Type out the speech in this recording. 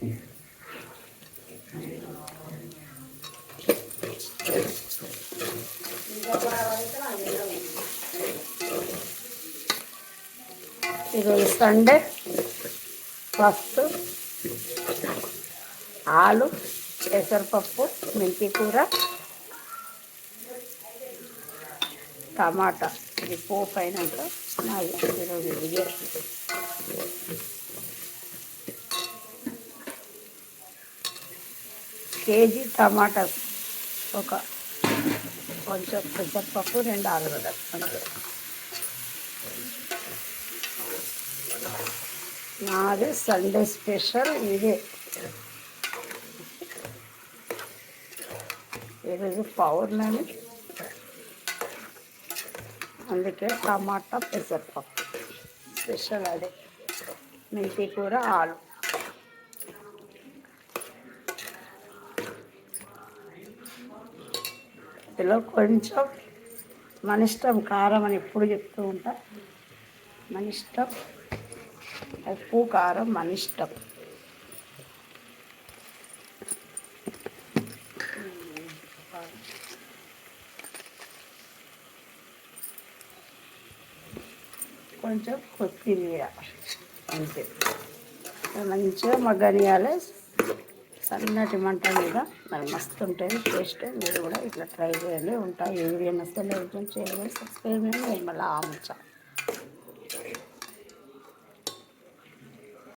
ఈరోజు Sunday. First ఆలు, పెసరపప్పు, మెంతి కూర, టమాటా. ఇది పోపు అయినాక నాది ఈరోజు ఇదే. కేజీ టమాటా, ఒక కొంచెం పెసరపప్పు, 2 ఆలుగడ్డలు అంతే. నాది సండే స్పెషల్ ఇదే. ఈరోజు పౌర్ణమి, అందుకే టమాటా పెసరపప్పు స్పెషల్ అదే. మెంతి కూర, ఆలు. ఇందులో కొంచెం మన ఇష్టం, కారం అని ఎప్పుడు చెప్తూ ఉంటా. మన ఇష్టం, ఉప్పు కారం మన ఇష్టం. కొంచెం కొత్తిమీర అంతే. మంచిగా మగ్గనియాలి సన్నటి మంట మీద. మరి మస్తు ఉంటుంది టేస్ట్. మీరు కూడా ఇట్లా ట్రై చేయండి. ఉంటాయి. ఈ వీడియో నచ్చితే లైక్ చేయండి, సబ్స్క్రైబ్ చేయండి. మళ్ళీ ఆముచ్చ.